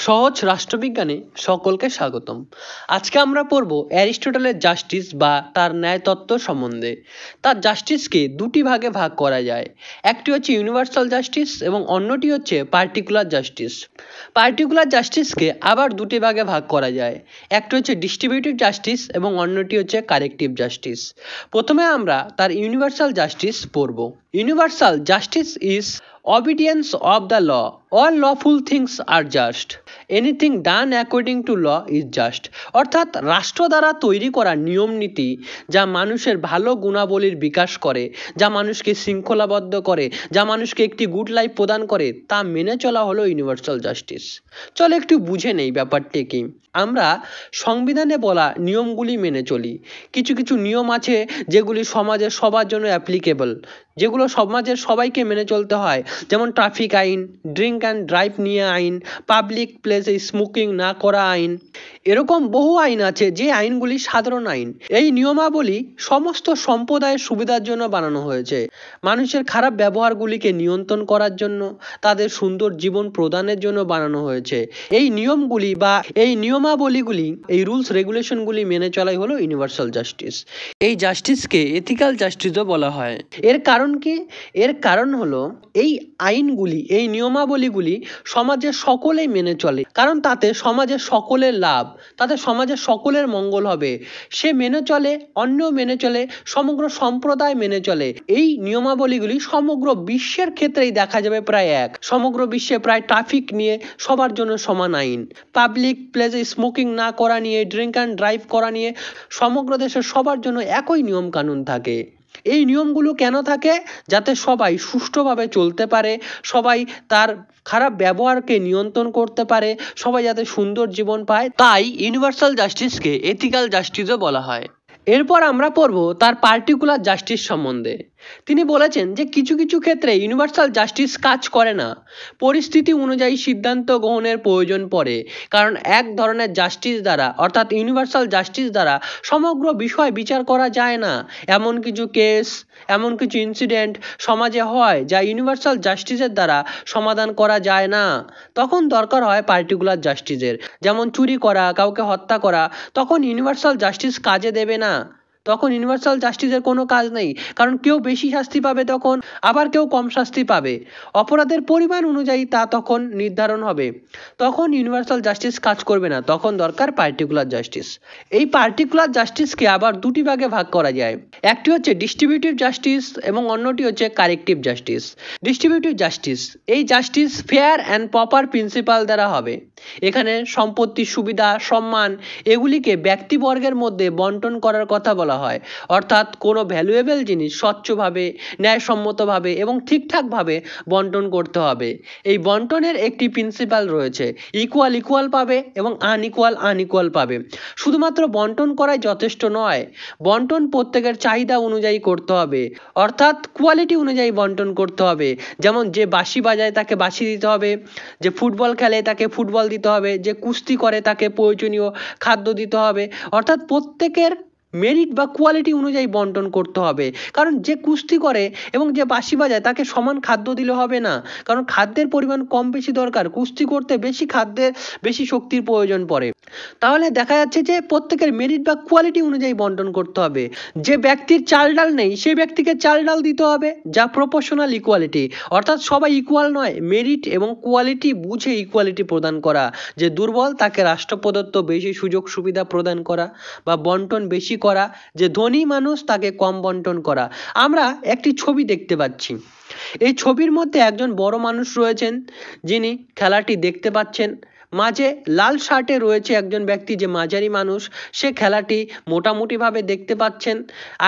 সহজ রাষ্ট্রবিজ্ঞানে সকলকে স্বাগতম। আজকে আমরা পড়ব অ্যারিস্টটলের জাস্টিস বা তার ন্যায় তত্ত্ব সম্বন্ধে। তার জাস্টিসকে দুটি ভাগে ভাগ করা যায়, একটি হচ্ছে ইউনিভার্সাল জাস্টিস এবং অন্যটি হচ্ছে পার্টিকুলার জাস্টিস। পার্টিকুলার জাস্টিসকে আবার দুটি ভাগে ভাগ করা যায়, একটি হচ্ছে ডিস্ট্রিবিউটিভ জাস্টিস এবং অন্যটি হচ্ছে কারেক্টিভ জাস্টিস। প্রথমে আমরা তার ইউনিভার্সাল জাস্টিস পড়ব। Universal justice is obedience of the law. All lawful things are just. Anything done according to law is just. অর্থাৎ রাষ্ট্র দ্বারা তৈরি করা নিয়ম নীতি যা মানুষের ভালো গুণাবলীর বিকাশ করে, যা মানুষকে শৃঙ্খলাবদ্ধ করে, যা মানুষকে একটি গুড লাইফ প্রদান করে, তা মেনে চলা হলো ইউনিভার্সাল জাস্টিস। চলো একটু বুঝে নেই ব্যাপারটি কি। আমরা সংবিধানে বলা নিয়মগুলি মেনে চলি। কিছু কিছু নিয়ম আছে যেগুলি সমাজের সবার জন্য অ্যাপ্লিকেবল, যেগুলো সমাজের সবাইকে মেনে চলতে হয়, যেমন ট্রাফিক আইন, ড্রিঙ্ক অ্যান্ড ড্রাইভ নিয়ে আইন, পাবলিক প্লেসে স্মোকিং না করা আইন। এরকম বহু আইন আছে যে আইনগুলি সাধারণ আইন। এই নিয়মাবলী সমস্ত সম্প্রদায়ের সুবিধার জন্য বানানো হয়েছে, মানুষের খারাপ ব্যবহারগুলিকে নিয়ন্ত্রণ করার জন্য, তাদের সুন্দর জীবন প্রদানের জন্য বানানো হয়েছে। এই নিয়মগুলি বা এই নিয়মাবলীগুলি, এই রুলস রেগুলেশনগুলি মেনে চলাই হলো ইউনিভার্সাল জাস্টিস। এই জাস্টিসকে এথিক্যাল জাস্টিসও বলা হয়। এর কারণ কি? এর কারণ হলো এই আইনগুলি, এই নিয়মাবলীগুলি সমাজের সকলেই মেনে চলে, কারণ তাতে সমাজের সকলের লাভ, তাতে সমাজের সকলের মঙ্গল হবে। সে মেনে চলে, অন্য মেনে চলে, সমগ্র সম্প্রদায় মেনে চলে। এই নিয়মাবলীগুলি সমগ্র বিশ্বের ক্ষেত্রেই দেখা যাবে প্রায় এক। সমগ্র বিশ্বে প্রায় ট্রাফিক নিয়ে সবার জন্য সমান আইন, পাবলিক প্লেসে স্মোকিং না করা নিয়ে, ড্রিঙ্ক অ্যান্ড ড্রাইভ করা নিয়ে সমগ্র দেশের সবার জন্য একই নিয়ম কানুন থাকে। এই নিয়মগুলো কেন থাকে? যাতে সবাই সুষ্ঠুভাবে চলতে পারে, সবাই তার খারাপ ব্যবহারকে নিয়ন্ত্রণ করতে পারে, সবাই যাতে সুন্দর জীবন পায়। তাই ইউনিভার্সাল জাস্টিসকে এথিক্যাল জাস্টিসও বলা হয়। এরপর আমরা পড়ব তার পার্টিকুলার জাস্টিস সম্বন্ধে। তিনি বলেছেন যে কিছু কিছু ক্ষেত্রে ইউনিভার্সাল জাস্টিস কাজ করে না, পরিস্থিতি অনুযায়ী সিদ্ধান্ত গ্রহণের প্রয়োজন পড়ে। কারণ এক ধরনের জাস্টিস দ্বারা, অর্থাৎ ইউনিভার্সাল জাস্টিস দ্বারা সমগ্র বিষয় বিচার করা যায় না। এমন কিছু কেস, এমন কিছু ইনসিডেন্ট সমাজে হয় যা ইউনিভার্সাল জাস্টিসের দ্বারা সমাধান করা যায় না। তখন দরকার হয় পার্টিকুলার জাস্টিসের। যেমন চুরি করা, কাউকে হত্যা করা, তখন ইউনিভার্সাল জাস্টিস কাজে দেবে না। তখন ইউনিভার্সাল জাস্টিসের কোনো কাজ নেই, কারণ কেউ বেশি শাস্তি পাবে তখন, আবার কেউ কম শাস্তি পাবে। অপরাধের পরিমাণ অনুযায়ী তা তখন নির্ধারণ হবে। তখন ইউনিভার্সাল জাস্টিস কাজ করবে না, তখন দরকার পার্টিকুলার জাস্টিস। এই পার্টিকুলার জাস্টিসকে আবার দুটি ভাগে ভাগ করা যায়, একটি হচ্ছে ডিস্ট্রিবিউটিভ জাস্টিস এবং অন্যটি হচ্ছে কারেক্টিভ জাস্টিস। ডিস্ট্রিবিউটিভ জাস্টিস, এই justice fair and proper principal দ্বারা হবে। এখানে সম্পত্তির সুবিধা, সম্মান এগুলিকে ব্যক্তিবর্গের মধ্যে বন্টন করার কথা বলা হয়। অর্থাৎ কোনো ভ্যালুয়েবল জিনিস স্বচ্ছভাবে, ন্যায়সম্মতভাবে এবং ঠিকঠাকভাবে বন্টন করতে হবে। এই বন্টনের একটি প্রিন্সিপাল রয়েছে, ইকুয়াল ইকুয়াল পাবে এবং আনইকুয়াল আনইকুয়াল পাবে। শুধুমাত্র বন্টন করাই যথেষ্ট নয়, বন্টন প্রত্যেকের চাহিদা অনুযায়ী করতে হবে, অর্থাৎ কোয়ালিটি অনুযায়ী বন্টন করতে হবে। যেমন যে বাঁশি বাজায় তাকে বাঁশি দিতে হবে, যে ফুটবল খেলে তাকে ফুটবল দিতে হবে, যে কুস্তি করে তাকে প্রয়োজনীয় খাদ্য দিতে হবে। অর্থাৎ প্রত্যেকের মেরিট বা কোয়ালিটি অনুযায়ী বন্টন করতে হবে। কারণ যে কুস্তি করে এবং যে বাঁশি বাজায় তাকে সমান খাদ্য দিলে হবে না, কারণ খাদ্যের পরিমাণ কম বেশি দরকার। কুস্তি করতে বেশি খাদ্যের, বেশি শক্তির প্রয়োজন পড়ে। তাহলে দেখা যাচ্ছে যে প্রত্যেকের মেরিট বা কোয়ালিটি অনুযায়ী বন্টন করতে হবে। যে ব্যক্তির চাল ডাল নেই সেই ব্যক্তিকে চাল ডাল দিতে হবে, যা প্রপোর্শনাল ইকুয়ালিটি। অর্থাৎ সবাই ইকুয়াল নয়, মেরিট এবং কোয়ালিটি বুঝে ইকুয়ালিটি প্রদান করা। যে দুর্বল তাকে রাষ্ট্র প্রদত্ত বেশি সুযোগ সুবিধা প্রদান করা বা বন্টন বেশি করা, যে ধনী মানুষ তাকে কম বন্টন করা। আমরা একটি ছবি দেখতে পাচ্ছি, এই ছবির মধ্যে একজন বড় মানুষ রয়েছেন যিনি খেলাটি দেখতে পাচ্ছেন। মাঝে লাল শার্টে রয়েছে একজন ব্যক্তি যে মাঝারি মানুষ, সে খেলাটি মোটামুটিভাবে দেখতে পাচ্ছেন।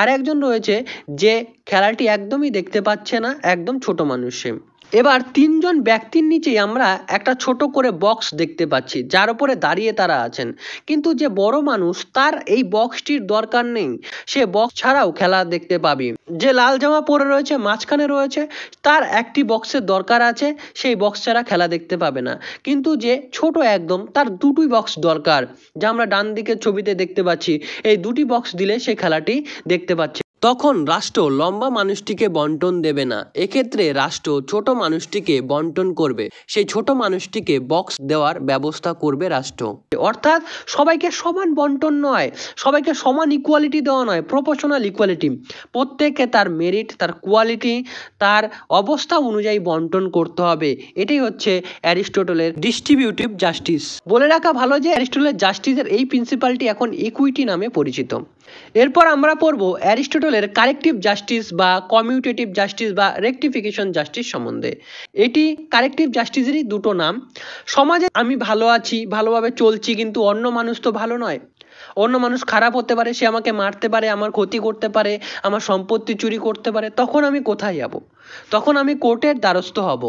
আর একজন রয়েছে যে খেলাটি একদমই দেখতে পাচ্ছে না, একদম ছোট মানুষ সে। এবার তিনজন ব্যক্তির নিচেই আমরা একটা ছোট করে বক্স দেখতে পাচ্ছি, যার উপরে দাঁড়িয়ে তারা আছেন। কিন্তু যে বড় মানুষ তার এই বক্সটির দরকার নেই, সে বক্স ছাড়াও খেলা দেখতে পাবে। যে লাল জামা পরে রয়েছে মাঝখানে রয়েছে, তার একটি বক্সের দরকার আছে, সেই বক্স ছাড়া খেলা দেখতে পাবে না। কিন্তু যে ছোট একদম, তার দুটি বক্স দরকার, যা আমরা ডান দিকের ছবিতে দেখতে পাচ্ছি। এই দুটি বক্স দিলে সে খেলাটি দেখতে পাচ্ছে। তখন রাষ্ট্র লম্বা মানুষটিকে বন্টন দেবে না, এক্ষেত্রে রাষ্ট্র ছোট মানুষটিকে বন্টন করবে, সেই ছোট মানুষটিকে বক্স দেওয়ার ব্যবস্থা করবে রাষ্ট্র। অর্থাৎ সবাইকে সমান বন্টন নয়, সবাইকে সমান ইকুয়ালিটি দেওয়া নয়, প্রপোর্শনাল ইকুয়ালিটি, প্রত্যেককে তার মেরিট, তার কোয়ালিটি, তার অবস্থা অনুযায়ী বন্টন করতে হবে। এটাই হচ্ছে অ্যারিস্টটলের ডিস্ট্রিবিউটিভ জাস্টিস। বলে রাখা ভালো যে অ্যারিস্টটলের জাস্টিসের এই প্রিন্সিপালটি এখন ইকুইটি নামে পরিচিত। এরপর আমরা পড়ব অ্যারিস্টটলের কারেক্টিভ জাস্টিস বা কমিউটেটিভ জাস্টিস বা রেকটিফিকেশন জাস্টিস সম্বন্ধে। এটি কারেক্টিভ জাস্টিসেরই দুটো নাম। সমাজে আমি ভালো আছি, ভালোভাবে চলছি, কিন্তু অন্য মানুষ তো ভালো নয়, অন্য মানুষ খারাপ হতে পারে, সে আমাকে মারতে পারে, আমার ক্ষতি করতে পারে, আমার সম্পত্তি চুরি করতে পারে, তখন আমি কোথায় যাব? তখন আমি কোর্টের দ্বারস্থ হব,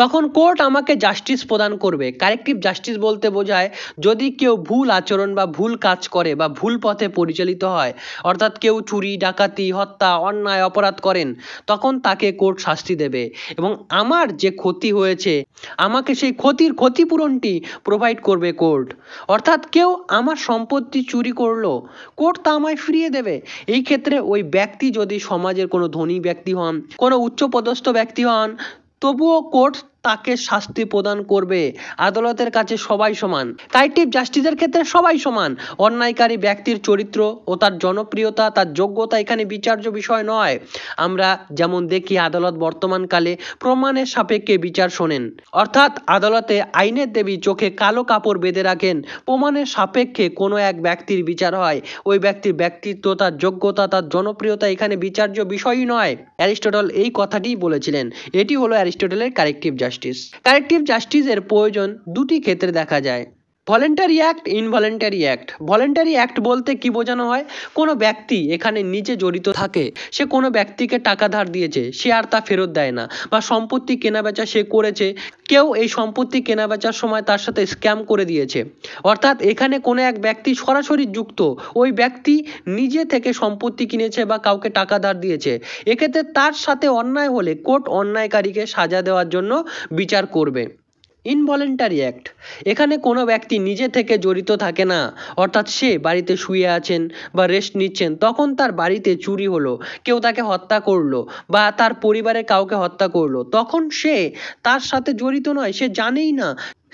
তখন কোর্ট আমাকে জাস্টিস প্রদান করবে। কারেক্টিভ জাস্টিস বলতে বোঝায় যদি কেউ ভুল আচরণ বা ভুল কাজ করে বা ভুল পথে পরিচালিত হয়, অর্থাৎ কেউ চুরি, ডাকাতি, হত্যা, অন্যায়, অপরাধ করেন, তখন তাকে কোর্ট শাস্তি দেবে এবং আমার যে ক্ষতি হয়েছে আমাকে সেই ক্ষতির ক্ষতিপূরণটি প্রোভাইড করবে কোর্ট। অর্থাৎ কেউ আমার সম্পত্তি চুরি করলো, কোর্ট তা আমায় ফিরিয়ে দেবে। এই ক্ষেত্রে ওই ব্যক্তি যদি সমাজের কোনো ধনী ব্যক্তি হন, কোনো উচ্চপদস্থ ব্যক্তি হন, তবুও কোর্ট তাকে শাস্তি প্রদান করবে। আদালতের কাছে সবাই সমান। কারেক্টিভ জাস্টিসের ক্ষেত্রে সবাই সমান। অন্যায়কারী ব্যক্তির চরিত্র ও তার জনপ্রিয়তা, তার যোগ্যতা এখানে বিচার্য বিষয় নয়। আমরা যেমন দেখি আদালত বর্তমানকালে প্রমাণের সাপেক্ষে বিচার শোনেন, অর্থাৎ আদালতে আইনের দেবী চোখে কালো কাপড় বেঁধে রাখেন, প্রমাণের সাপেক্ষে কোনো এক ব্যক্তির বিচার হয়। ওই ব্যক্তির ব্যক্তিত্ব, তার যোগ্যতা, তার জনপ্রিয়তা এখানে বিচার্য বিষয়ই নয়। অ্যারিস্টটল এই কথাটিই বলেছিলেন। এটি হলো অ্যারিস্টটলের কারেক্টিভ জাস্টিস। কারেক্টিভ জাস্টিসের প্রয়োজন দুটি ক্ষেত্রে দেখা যায়, voluntary act, involuntary act. Voluntary act বলতে কি বোঝানো হয়? কোনো ব্যক্তি এখানে নিজে জড়িত থাকে, সে কোনো ব্যক্তিকে টাকা ধার দিয়েছে, সে আর তা ফেরত দেয় না, বা সম্পত্তি কেনাবেচা সে করেছে, কেউ এই সম্পত্তি কেনাবেচার সময় তার সাথে স্ক্যাম করে দিয়েছে, অর্থাৎ এখানে কোনো এক ব্যক্তি সরাসরি যুক্ত, ওই ব্যক্তি নিজে থেকে সম্পত্তি কিনেছে বা কাউকে টাকা ধার দিয়েছে, এক্ষেত্রে তার সাথে অন্যায় হলে কোর্ট অন্যায়কারীকে সাজা দেওয়ার জন্য বিচার করবে। ইনভলেন্টারি অ্যাক্ট, এখানে কোনো ব্যক্তি নিজে থেকে জড়িত থাকে না, অর্থাৎ সে বাড়িতে শুয়ে আছেন বা রেস্ট নিচ্ছেন, তখন তার বাড়িতে চুরি হলো, কেউ তাকে হত্যা করলো বা তার পরিবারের কাউকে হত্যা করলো, তখন সে তার সাথে জড়িত নয়, সে জানেই না,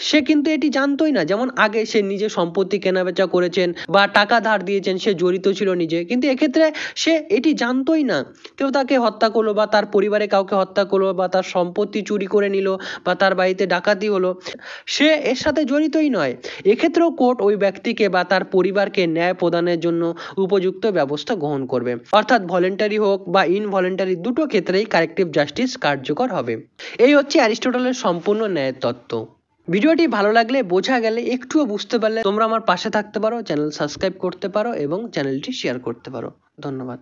সে কিন্তু এটি জানতোই না। যেমন আগে সে নিজে সম্পত্তি কেনাবেচা করেছেন বা টাকা ধার দিয়েছেন, সে জড়িত ছিল নিজে, কিন্তু এক্ষেত্রে সে এটি জানতোই না, কেউ তাকে হত্যা করলো বা তার পরিবারে কাউকে হত্যা করলো বা তার সম্পত্তি চুরি করে নিল বা তার বাড়িতে ডাকাতি হলো, সে এর সাথে জড়িতই নয়। এক্ষেত্রেও কোর্ট ওই ব্যক্তিকে বা তার পরিবারকে ন্যায় প্রদানের জন্য উপযুক্ত ব্যবস্থা গ্রহণ করবে। অর্থাৎ ভলেন্টারি হোক বা ইনভলেন্টারি, দুটো ক্ষেত্রেই কারেক্টিভ জাস্টিস কার্যকর হবে। এই হচ্ছে অ্যারিস্টটলের সম্পূর্ণ ন্যায়ের তত্ত্ব। ভিডিওটি ভালো লাগলে, বোঝা গেলে, একটুও বুঝতে পারলে তোমরা আমার পাশে থাকতে পারো, চ্যানেল সাবস্ক্রাইব করতে পারো এবং চ্যানেলটি শেয়ার করতে পারো। ধন্যবাদ।